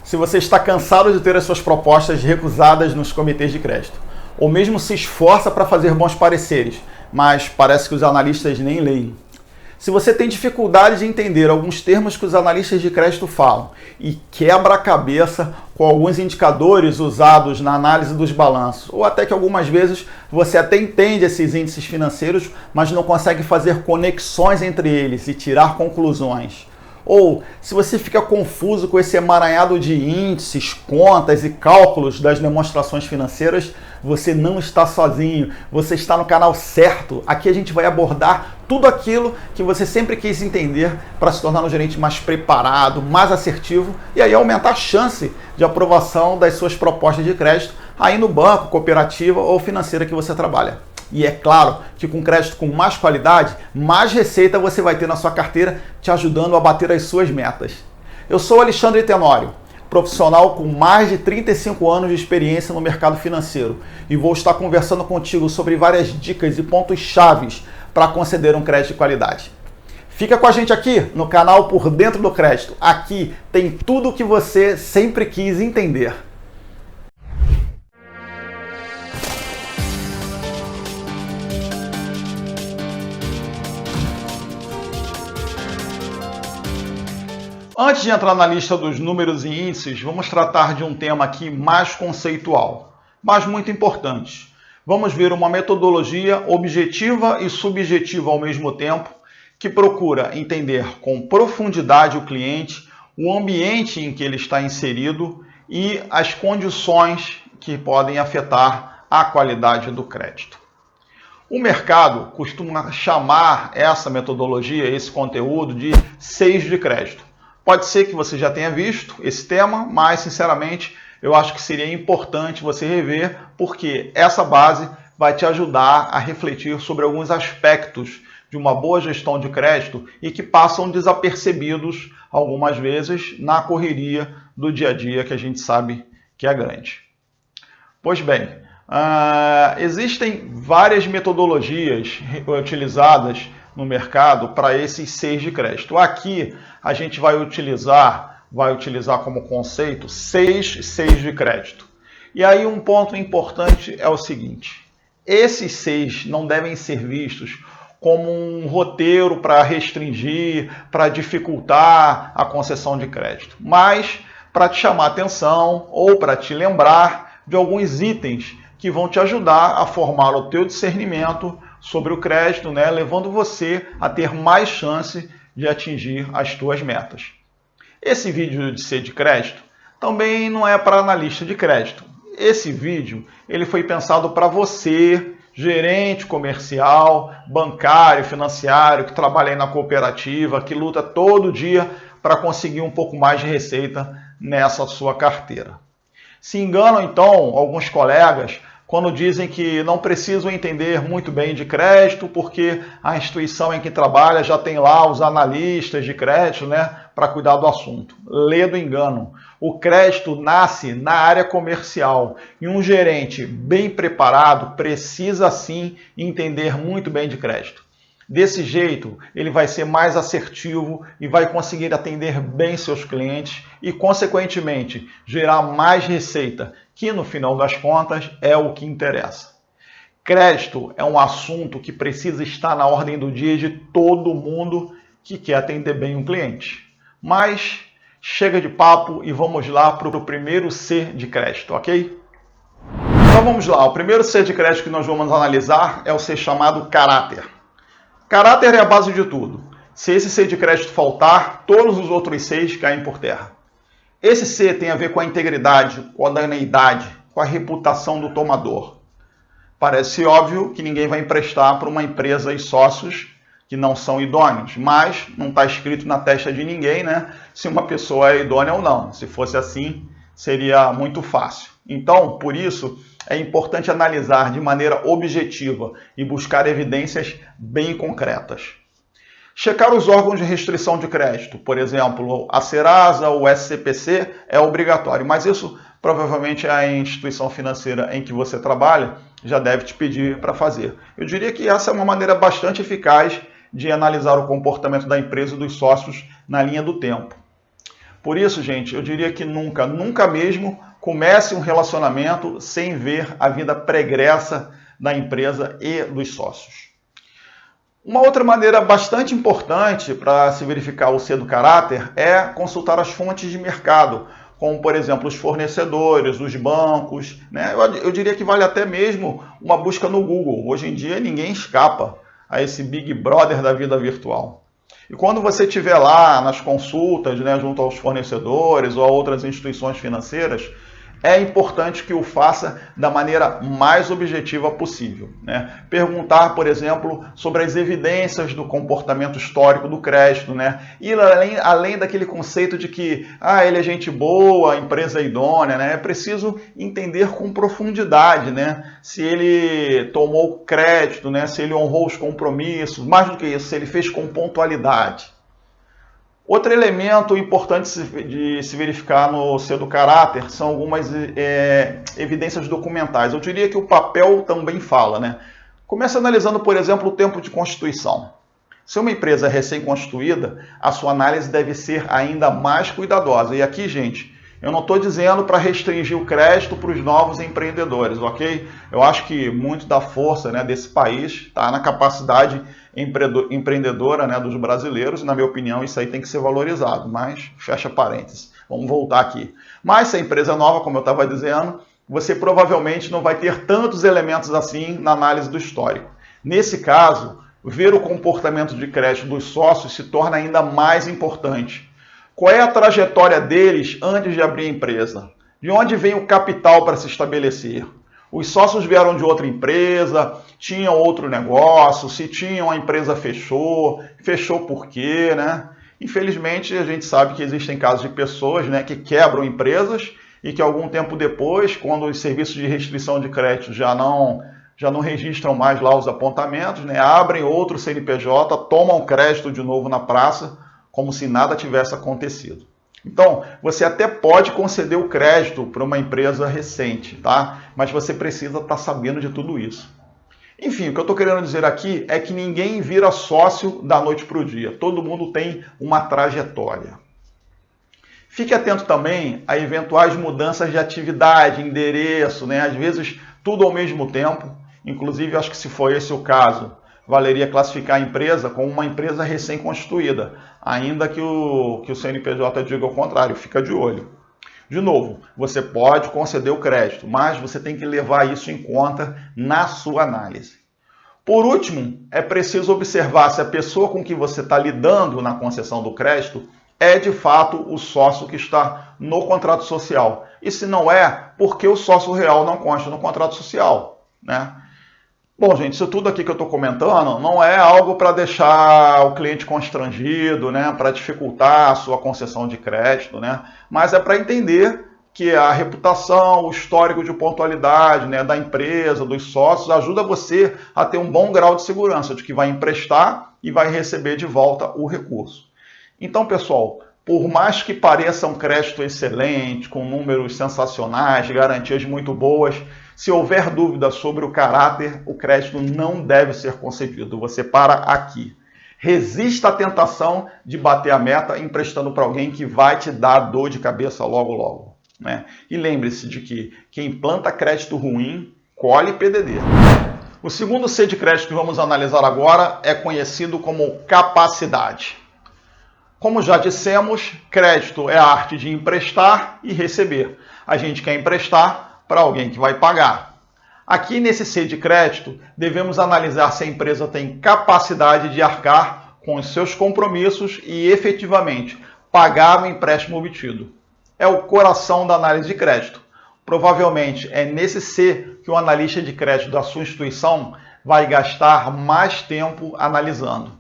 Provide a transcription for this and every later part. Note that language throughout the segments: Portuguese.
Se você está cansado de ter as suas propostas recusadas nos comitês de crédito, ou mesmo se esforça para fazer bons pareceres, mas parece que os analistas nem leem. Se você tem dificuldade de entender alguns termos que os analistas de crédito falam e quebra a cabeça com alguns indicadores usados na análise dos balanços, ou até que algumas vezes você até entende esses índices financeiros, mas não consegue fazer conexões entre eles e tirar conclusões. Ou se você fica confuso com esse emaranhado de índices, contas e cálculos das demonstrações financeiras, você não está sozinho, você está no canal certo. Aqui a gente vai abordar tudo aquilo que você sempre quis entender para se tornar um gerente mais preparado, mais assertivo e aí aumentar a chance de aprovação das suas propostas de crédito aí no banco, cooperativa ou financeira que você trabalha. E é claro que com crédito com mais qualidade, mais receita você vai ter na sua carteira, te ajudando a bater as suas metas. Eu sou Alexandre Tenório, profissional com mais de 35 anos de experiência no mercado financeiro e vou estar conversando contigo sobre várias dicas e pontos chaves para conceder um crédito de qualidade. Fica com a gente aqui no canal Por Dentro do Crédito. Aqui tem tudo o que você sempre quis entender. Antes de entrar na lista dos números e índices, vamos tratar de um tema aqui mais conceitual, mas muito importante. Vamos ver uma metodologia objetiva e subjetiva ao mesmo tempo, que procura entender com profundidade o cliente, o ambiente em que ele está inserido e as condições que podem afetar a qualidade do crédito. O mercado costuma chamar essa metodologia, esse conteúdo, de 6 de crédito. Pode ser que você já tenha visto esse tema, mas, sinceramente, eu acho que seria importante você rever, porque essa base vai te ajudar a refletir sobre alguns aspectos de uma boa gestão de crédito e que passam desapercebidos, algumas vezes, na correria do dia a dia, que a gente sabe que é grande. Pois bem, existem várias metodologias utilizadas no mercado para esses 6 de crédito. Aqui a gente vai utilizar como conceito 6 de crédito. E aí um ponto importante é o seguinte: esses 6 não devem ser vistos como um roteiro para restringir, para dificultar a concessão de crédito, mas para te chamar a atenção ou para te lembrar de alguns itens que vão te ajudar a formar o teu discernimento sobre o crédito, levando você a ter mais chance de atingir as tuas metas. Esse vídeo de C de crédito também não é para analista de crédito. Esse vídeo ele foi pensado para você, gerente comercial, bancário, financiário, que trabalha aí na cooperativa, que luta todo dia para conseguir um pouco mais de receita nessa sua carteira. Se enganam então alguns colegas quando dizem que não precisam entender muito bem de crédito, porque a instituição em que trabalha já tem lá os analistas de crédito, para cuidar do assunto. Lê do engano. O crédito nasce na área comercial e um gerente bem preparado precisa sim entender muito bem de crédito. Desse jeito, ele vai ser mais assertivo e vai conseguir atender bem seus clientes e, consequentemente, gerar mais receita, que no final das contas é o que interessa. Crédito é um assunto que precisa estar na ordem do dia de todo mundo que quer atender bem um cliente. Mas chega de papo e vamos lá para o primeiro C de crédito, ok? Então vamos lá, o primeiro C de crédito que nós vamos analisar é o C chamado caráter. Caráter é a base de tudo. Se esse C de crédito faltar, todos os outros Cs caem por terra. Esse C tem a ver com a integridade, com a idoneidade, com a reputação do tomador. Parece óbvio que ninguém vai emprestar para uma empresa e sócios que não são idôneos, mas não está escrito na testa de ninguém, se uma pessoa é idônea ou não. Se fosse assim, seria muito fácil. Então, por isso, é importante analisar de maneira objetiva e buscar evidências bem concretas. Checar os órgãos de restrição de crédito, por exemplo, a Serasa ou o SCPC, é obrigatório, mas isso provavelmente a instituição financeira em que você trabalha já deve te pedir para fazer. Eu diria que essa é uma maneira bastante eficaz de analisar o comportamento da empresa e dos sócios na linha do tempo. Por isso, gente, eu diria que nunca, nunca mesmo comece um relacionamento sem ver a vida pregressa da empresa e dos sócios. Uma outra maneira bastante importante para se verificar o C do caráter é consultar as fontes de mercado, como, por exemplo, os fornecedores, os bancos, né? Eu diria que vale até mesmo uma busca no Google. Hoje em dia ninguém escapa a esse Big Brother da vida virtual. E quando você estiver lá nas consultas, né, junto aos fornecedores ou a outras instituições financeiras, é importante que o faça da maneira mais objetiva possível, né? Perguntar, por exemplo, sobre as evidências do comportamento histórico do crédito, né? Ir além daquele conceito de que ele é gente boa, a empresa é idônea, né? É preciso entender com profundidade, né? Se ele tomou crédito, né? Se ele honrou os compromissos, mais do que isso, se ele fez com pontualidade. Outro elemento importante de se verificar no C do caráter são algumas evidências documentais. Eu diria que o papel também fala, né? Começa analisando, por exemplo, o tempo de constituição. Se uma empresa é recém-constituída, a sua análise deve ser ainda mais cuidadosa. E aqui, gente, eu não estou dizendo para restringir o crédito para os novos empreendedores, ok? Eu acho que muito da força, né, desse país está na capacidade empreendedora, né, dos brasileiros, e na minha opinião isso aí tem que ser valorizado, mas fecha parênteses, vamos voltar aqui. Mas se a empresa é nova, como eu estava dizendo, você provavelmente não vai ter tantos elementos assim na análise do histórico. Nesse caso, ver o comportamento de crédito dos sócios se torna ainda mais importante. Qual é a trajetória deles antes de abrir a empresa? De onde vem o capital para se estabelecer? Os sócios vieram de outra empresa, tinham outro negócio, se tinham, a empresa fechou por quê, né? Infelizmente, a gente sabe que existem casos de pessoas, né, que quebram empresas e que algum tempo depois, quando os serviços de restrição de crédito já não registram mais lá os apontamentos, né, abrem outro CNPJ, tomam crédito de novo na praça, como se nada tivesse acontecido. Então, você até pode conceder o crédito para uma empresa recente, tá? Mas você precisa estar sabendo de tudo isso. Enfim, o que eu estou querendo dizer aqui é que ninguém vira sócio da noite para o dia. Todo mundo tem uma trajetória. Fique atento também a eventuais mudanças de atividade, endereço, né? Às vezes tudo ao mesmo tempo. Inclusive, acho que se for esse o caso, valeria classificar a empresa como uma empresa recém-constituída, ainda que o CNPJ diga o contrário, fica de olho. De novo, você pode conceder o crédito, mas você tem que levar isso em conta na sua análise. Por último, é preciso observar se a pessoa com que você está lidando na concessão do crédito é de fato o sócio que está no contrato social. E se não é, por que o sócio real não consta no contrato social, né? Bom, gente, isso tudo aqui que eu estou comentando não é algo para deixar o cliente constrangido, né, para dificultar a sua concessão de crédito, né, mas é para entender que a reputação, o histórico de pontualidade, né, da empresa, dos sócios, ajuda você a ter um bom grau de segurança de que vai emprestar e vai receber de volta o recurso. Então, pessoal, por mais que pareça um crédito excelente, com números sensacionais, garantias muito boas, se houver dúvida sobre o caráter, o crédito não deve ser concedido. Você para aqui. Resista à tentação de bater a meta emprestando para alguém que vai te dar dor de cabeça logo, logo, né? E lembre-se de que quem planta crédito ruim, colhe PDD. O segundo C de crédito que vamos analisar agora é conhecido como capacidade. Como já dissemos, crédito é a arte de emprestar e receber. A gente quer emprestar para alguém que vai pagar. Aqui nesse C de crédito, devemos analisar se a empresa tem capacidade de arcar com os seus compromissos e efetivamente pagar o empréstimo obtido. É o coração da análise de crédito. Provavelmente é nesse C que o analista de crédito da sua instituição vai gastar mais tempo analisando.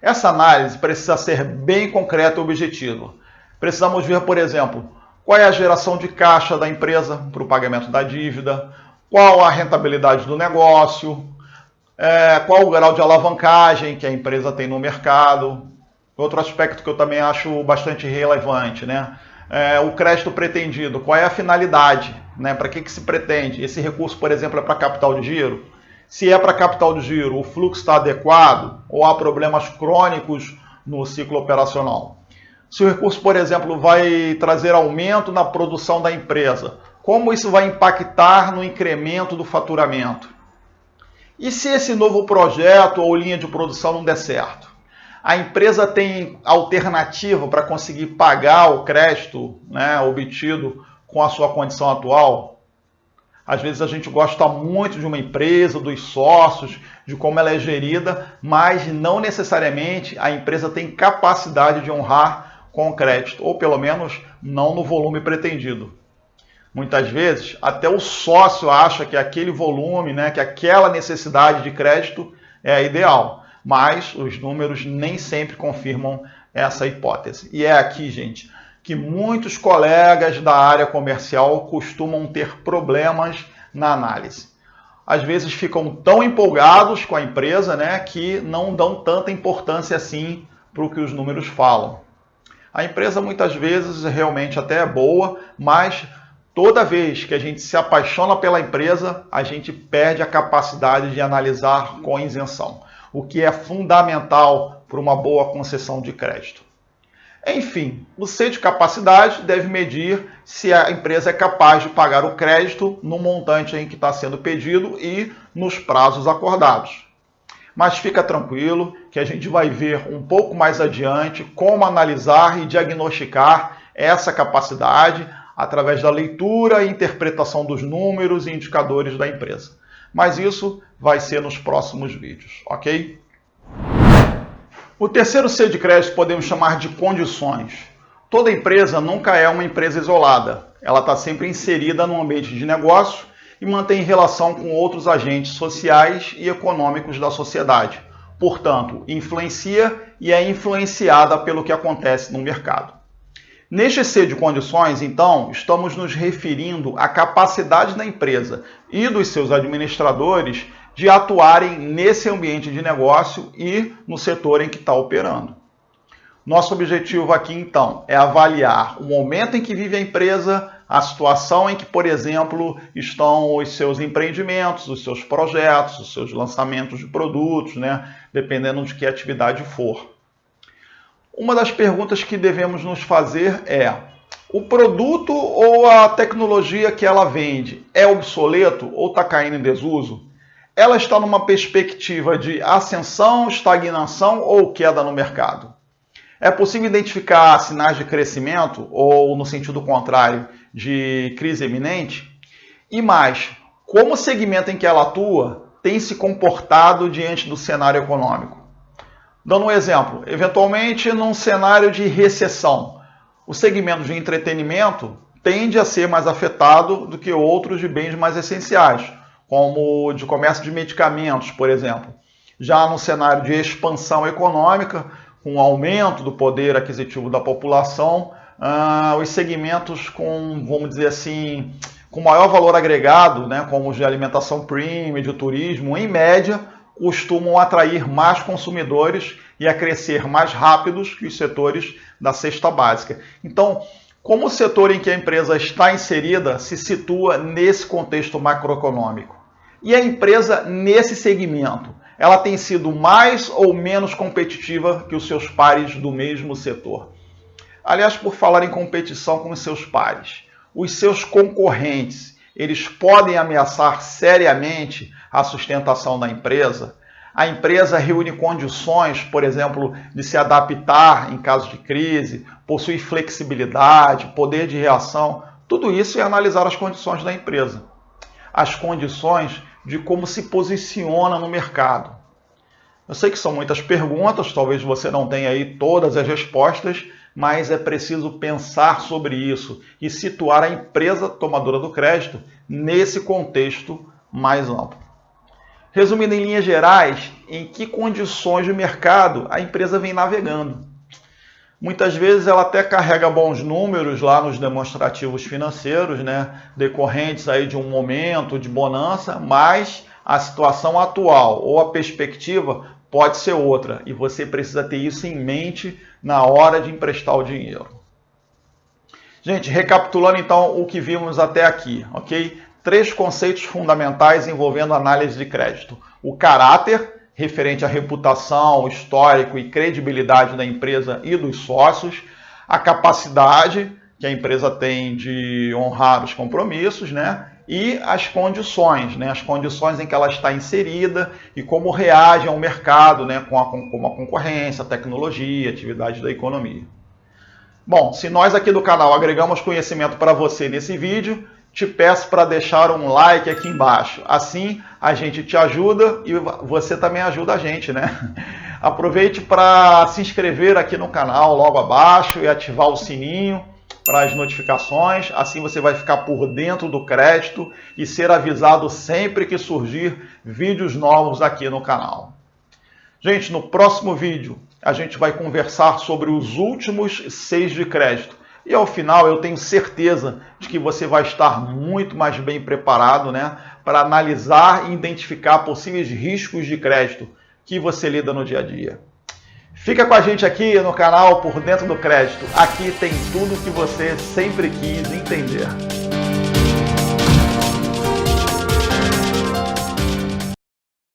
Essa análise precisa ser bem concreta e objetiva. Precisamos ver, por exemplo, qual é a geração de caixa da empresa para o pagamento da dívida, qual a rentabilidade do negócio, qual o grau de alavancagem que a empresa tem no mercado. Outro aspecto que eu também acho bastante relevante, né? O crédito pretendido, qual é a finalidade, né? Para que se pretende? Esse recurso, por exemplo, é para capital de giro? Se é para capital de giro, o fluxo está adequado ou há problemas crônicos no ciclo operacional? Se o recurso, por exemplo, vai trazer aumento na produção da empresa, como isso vai impactar no incremento do faturamento? E se esse novo projeto ou linha de produção não der certo? A empresa tem alternativa para conseguir pagar o crédito, né, obtido com a sua condição atual? Às vezes a gente gosta muito de uma empresa, dos sócios, de como ela é gerida, mas não necessariamente a empresa tem capacidade de honrar com o crédito, ou pelo menos não no volume pretendido. Muitas vezes, até o sócio acha que aquele volume, né, que aquela necessidade de crédito é a ideal, mas os números nem sempre confirmam essa hipótese. E é aqui, gente, que muitos colegas da área comercial costumam ter problemas na análise. Às vezes ficam tão empolgados com a empresa, né, que não dão tanta importância assim para o que os números falam. A empresa muitas vezes realmente até é boa, mas toda vez que a gente se apaixona pela empresa, a gente perde a capacidade de analisar com isenção, o que é fundamental para uma boa concessão de crédito. Enfim, o C de capacidade deve medir se a empresa é capaz de pagar o crédito no montante em que está sendo pedido e nos prazos acordados. Mas fica tranquilo que a gente vai ver um pouco mais adiante como analisar e diagnosticar essa capacidade através da leitura e interpretação dos números e indicadores da empresa. Mas isso vai ser nos próximos vídeos, ok? O terceiro C de crédito podemos chamar de condições. Toda empresa nunca é uma empresa isolada. Ela está sempre inserida no ambiente de negócio e mantém relação com outros agentes sociais e econômicos da sociedade. Portanto, influencia e é influenciada pelo que acontece no mercado. Neste C de condições, então, estamos nos referindo à capacidade da empresa e dos seus administradores de atuarem nesse ambiente de negócio e no setor em que está operando. Nosso objetivo aqui, então, é avaliar o momento em que vive a empresa, a situação em que, por exemplo, estão os seus empreendimentos, os seus projetos, os seus lançamentos de produtos, né? Dependendo de que atividade for. Uma das perguntas que devemos nos fazer é: o produto ou a tecnologia que ela vende é obsoleto ou está caindo em desuso? Ela está numa perspectiva de ascensão, estagnação ou queda no mercado? É possível identificar sinais de crescimento ou, no sentido contrário, de crise iminente? E mais, como o segmento em que ela atua tem se comportado diante do cenário econômico? Dando um exemplo, eventualmente num cenário de recessão, o segmento de entretenimento tende a ser mais afetado do que outros de bens mais essenciais, como de comércio de medicamentos, por exemplo. Já no cenário de expansão econômica, com o aumento do poder aquisitivo da população, os segmentos com, vamos dizer assim, com maior valor agregado, né, como os de alimentação premium, de turismo, em média, costumam atrair mais consumidores e a crescer mais rápidos que os setores da cesta básica. Então, como o setor em que a empresa está inserida se situa nesse contexto macroeconômico? E a empresa nesse segmento, ela tem sido mais ou menos competitiva que os seus pares do mesmo setor? Aliás, por falar em competição com os seus pares, os seus concorrentes, eles podem ameaçar seriamente a sustentação da empresa? A empresa reúne condições, por exemplo, de se adaptar em caso de crise, possui flexibilidade, poder de reação. Tudo isso é analisar as condições da empresa. As condições de como se posiciona no mercado. Eu sei que são muitas perguntas, talvez você não tenha aí todas as respostas, mas é preciso pensar sobre isso e situar a empresa tomadora do crédito nesse contexto mais amplo. Resumindo em linhas gerais, em que condições de mercado a empresa vem navegando? Muitas vezes ela até carrega bons números lá nos demonstrativos financeiros, né, decorrentes aí de um momento de bonança, mas a situação atual ou a perspectiva pode ser outra e você precisa ter isso em mente na hora de emprestar o dinheiro. Gente, recapitulando então o que vimos até aqui, ok? 3 conceitos fundamentais envolvendo análise de crédito. O caráter, referente à reputação, histórico e credibilidade da empresa e dos sócios. a capacidade que a empresa tem de honrar os compromissos, né? E as condições, né? As condições em que ela está inserida e como reage ao mercado, né? Com a concorrência, a tecnologia, a atividade da economia. Bom, se nós aqui do canal agregamos conhecimento para você nesse vídeo, te peço para deixar um like aqui embaixo. Assim a gente te ajuda e você também ajuda a gente, né? Aproveite para se inscrever aqui no canal logo abaixo e ativar o sininho para as notificações. Assim você vai ficar por dentro do crédito e ser avisado sempre que surgir vídeos novos aqui no canal. Gente, no próximo vídeo a gente vai conversar sobre os últimos 6 de crédito. E ao final eu tenho certeza de que você vai estar muito mais bem preparado, né, para analisar e identificar possíveis riscos de crédito que você lida no dia a dia. Fica com a gente aqui no canal Por Dentro do Crédito. Aqui tem tudo que você sempre quis entender.